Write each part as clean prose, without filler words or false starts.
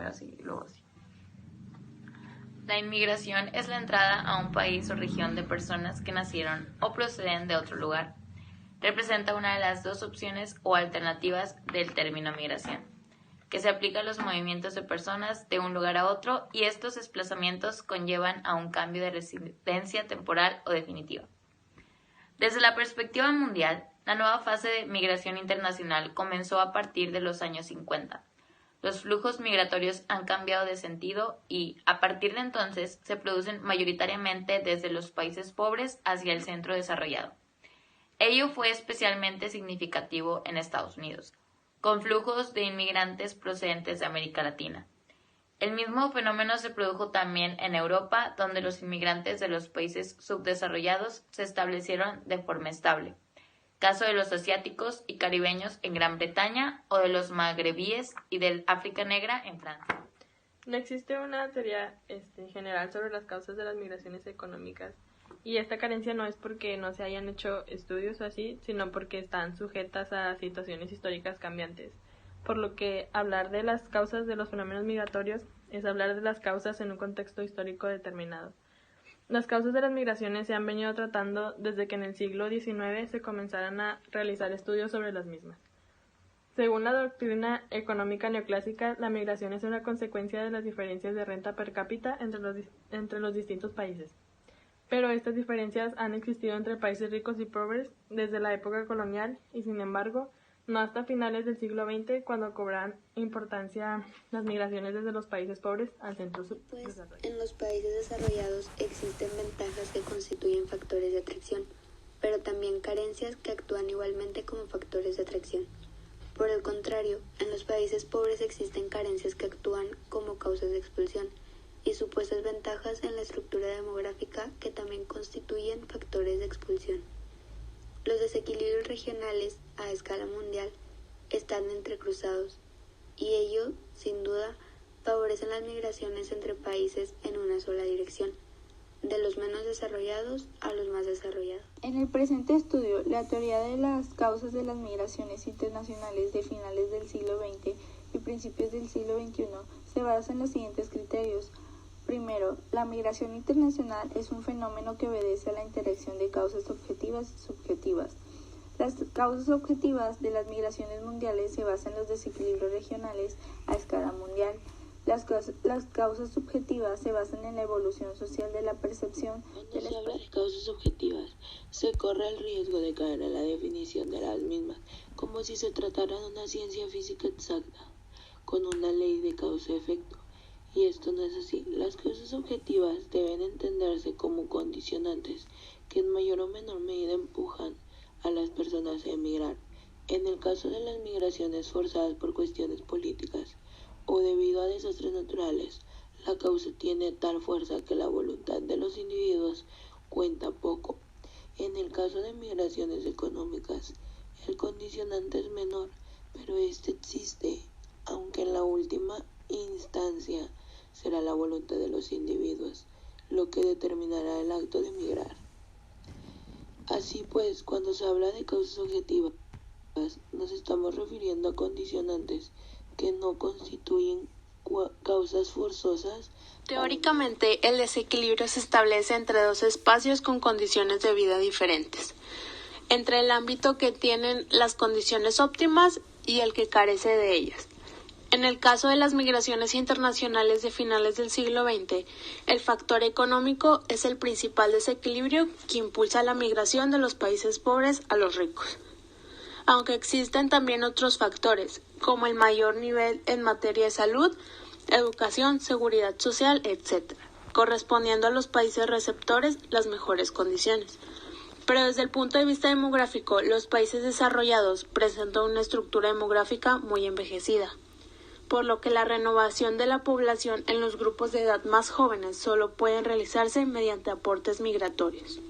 ver así, luego así. La inmigración es la entrada a un país o región de personas que nacieron o proceden de otro lugar. Representa una de las dos opciones o alternativas del término migración, que se aplica a los movimientos de personas de un lugar a otro, y estos desplazamientos conllevan a un cambio de residencia temporal o definitiva. Desde la perspectiva mundial, la nueva fase de migración internacional comenzó a partir de los años 50. Los flujos migratorios han cambiado de sentido y, a partir de entonces, se producen mayoritariamente desde los países pobres hacia el centro desarrollado. Ello fue especialmente significativo en Estados Unidos, con flujos de inmigrantes procedentes de América Latina. El mismo fenómeno se produjo también en Europa, donde los inmigrantes de los países subdesarrollados se establecieron de forma estable. Caso de los asiáticos y caribeños en Gran Bretaña, o de los magrebíes y del África Negra en Francia. No existe una teoría general sobre las causas de las migraciones económicas, y esta carencia no es porque no se hayan hecho estudios o así, sino porque están sujetas a situaciones históricas cambiantes. Por lo que hablar de las causas de los fenómenos migratorios es hablar de las causas en un contexto histórico determinado. Las causas de las migraciones se han venido tratando desde que en el siglo XIX se comenzaran a realizar estudios sobre las mismas. Según la doctrina económica neoclásica, la migración es una consecuencia de las diferencias de renta per cápita entre los distintos países. Pero estas diferencias han existido entre países ricos y pobres desde la época colonial y, sin embargo, no hasta finales del siglo XX, cuando cobran importancia las migraciones desde los países pobres al centro subdesarrollado. En los países desarrollados existen ventajas que constituyen factores de atracción, pero también carencias que actúan igualmente como factores de atracción. Por el contrario, en los países pobres existen carencias que actúan como causas de expulsión y supuestas ventajas en la estructura demográfica que también constituyen factores de expulsión. Los desequilibrios regionales a escala mundial están entrecruzados, y ello, sin duda, favorecen las migraciones entre países en una sola dirección, de los menos desarrollados a los más desarrollados. En el presente estudio, la teoría de las causas de las migraciones internacionales de finales del siglo XX y principios del siglo XXI se basa en los siguientes criterios. Primero, la migración internacional es un fenómeno que obedece a la interacción de causas objetivas y subjetivas. Las causas objetivas de las migraciones mundiales se basan en los desequilibrios regionales a escala mundial. Las causas subjetivas se basan en la evolución social de la percepción. Cuando se habla de causas objetivas, se corre el riesgo de caer en la definición de las mismas, como si se tratara de una ciencia física exacta, con una ley de causa-efecto. Y esto no es así. Las causas objetivas deben entenderse como condicionantes que en mayor o menor medida empujan a las personas a emigrar. En el caso de las migraciones forzadas por cuestiones políticas o debido a desastres naturales, la causa tiene tal fuerza que la voluntad de los individuos cuenta poco. En el caso de migraciones económicas, el condicionante es menor, pero este existe, aunque en la última instancia será la voluntad de los individuos lo que determinará el acto de emigrar. Así pues, cuando se habla de causas objetivas, nos estamos refiriendo a condicionantes que no constituyen causas forzosas. Teóricamente, el desequilibrio se establece entre dos espacios con condiciones de vida diferentes, entre el ámbito que tienen las condiciones óptimas y el que carece de ellas. En el caso de las migraciones internacionales de finales del siglo XX, el factor económico es el principal desequilibrio que impulsa la migración de los países pobres a los ricos. Aunque existen también otros factores, como el mayor nivel en materia de salud, educación, seguridad social, etc., correspondiendo a los países receptores las mejores condiciones. Pero desde el punto de vista demográfico, los países desarrollados presentan una estructura demográfica muy envejecida, por lo que la renovación de la población en los grupos de edad más jóvenes solo pueden realizarse mediante aportes migratorios.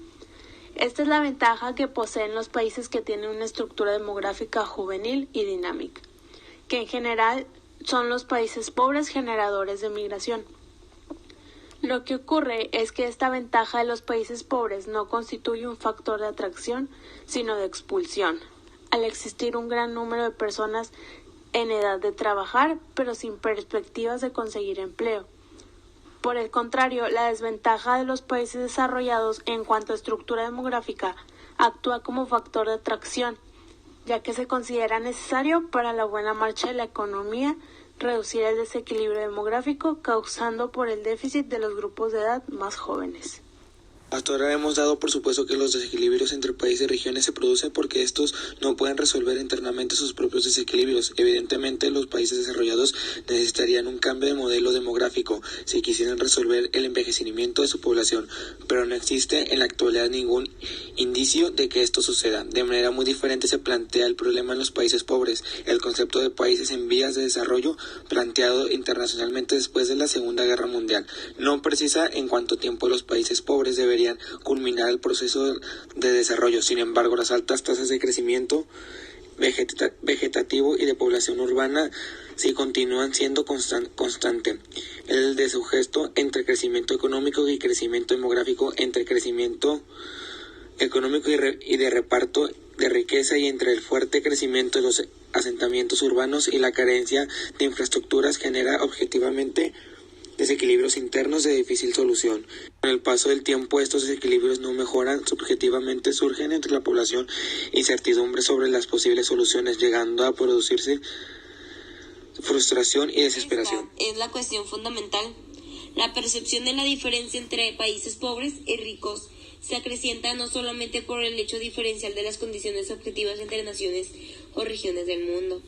Esta es la ventaja que poseen los países que tienen una estructura demográfica juvenil y dinámica, que en general son los países pobres generadores de migración. Lo que ocurre es que esta ventaja de los países pobres no constituye un factor de atracción, sino de expulsión, al existir un gran número de personas en edad de trabajar, pero sin perspectivas de conseguir empleo. Por el contrario, la desventaja de los países desarrollados en cuanto a estructura demográfica actúa como factor de atracción, ya que se considera necesario para la buena marcha de la economía reducir el desequilibrio demográfico causado por el déficit de los grupos de edad más jóvenes. Hasta ahora hemos dado por supuesto que los desequilibrios entre países y regiones se producen porque estos no pueden resolver internamente sus propios desequilibrios. Evidentemente, los países desarrollados necesitarían un cambio de modelo demográfico si quisieran resolver el envejecimiento de su población, pero no existe en la actualidad ningún indicio de que esto suceda. De manera muy diferente se plantea el problema en los países pobres. El concepto de países en vías de desarrollo, planteado internacionalmente después de la Segunda Guerra Mundial, no precisa en cuánto tiempo los países pobres deberían culminar el proceso de desarrollo. Sin embargo, las altas tasas de crecimiento vegetativo y de población urbana sí continúan siendo constante. El desugesto entre crecimiento económico y crecimiento demográfico, entre crecimiento económico y de reparto de riqueza, y entre el fuerte crecimiento de los asentamientos urbanos y la carencia de infraestructuras genera objetivamente desequilibrios internos de difícil solución. Con el paso del tiempo, estos desequilibrios no mejoran, subjetivamente surgen entre la población incertidumbre sobre las posibles soluciones, llegando a producirse frustración y desesperación. Esta es la cuestión fundamental. La percepción de la diferencia entre países pobres y ricos se acrecienta no solamente por el hecho diferencial de las condiciones objetivas entre naciones o regiones del mundo,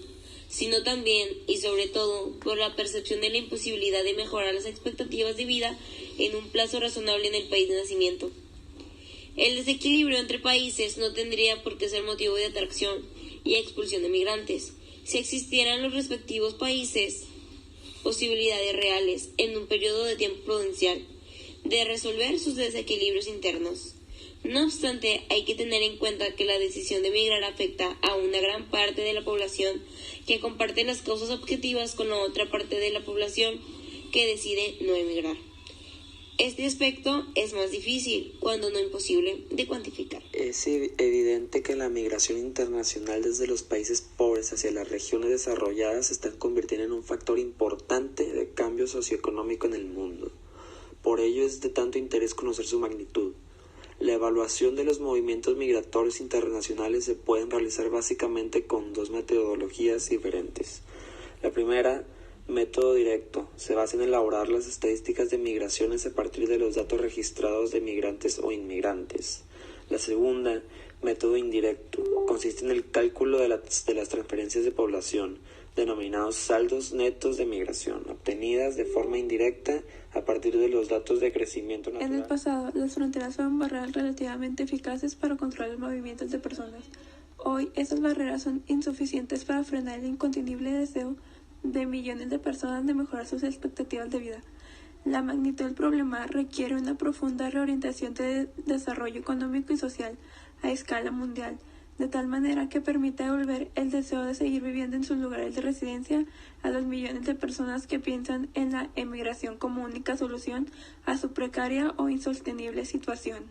sino también y sobre todo por la percepción de la imposibilidad de mejorar las expectativas de vida en un plazo razonable en el país de nacimiento. El desequilibrio entre países no tendría por qué ser motivo de atracción y expulsión de migrantes, si existieran en los respectivos países posibilidades reales en un periodo de tiempo prudencial de resolver sus desequilibrios internos. No obstante, hay que tener en cuenta que la decisión de emigrar afecta a una gran parte de la población que comparte las causas objetivas con la otra parte de la población que decide no emigrar. Este aspecto es más difícil, cuando no imposible, de cuantificar. Es evidente que la migración internacional desde los países pobres hacia las regiones desarrolladas se está convirtiendo en un factor importante de cambio socioeconómico en el mundo. Por ello es de tanto interés conocer su magnitud. La evaluación de los movimientos migratorios internacionales se pueden realizar básicamente con dos metodologías diferentes. La primera, método directo, se basa en elaborar las estadísticas de migraciones a partir de los datos registrados de migrantes o inmigrantes. La segunda, método indirecto, consiste en el cálculo de las transferencias de población, denominados saldos netos de migración, obtenidas de forma indirecta a partir de los datos de crecimiento natural. En el pasado, las fronteras fueron barreras relativamente eficaces para controlar los movimientos de personas. Hoy, esas barreras son insuficientes para frenar el incontenible deseo de millones de personas de mejorar sus expectativas de vida. La magnitud del problema requiere una profunda reorientación de desarrollo económico y social a escala mundial, de tal manera que permita devolver el deseo de seguir viviendo en sus lugares de residencia a los millones de personas que piensan en la emigración como única solución a su precaria o insostenible situación.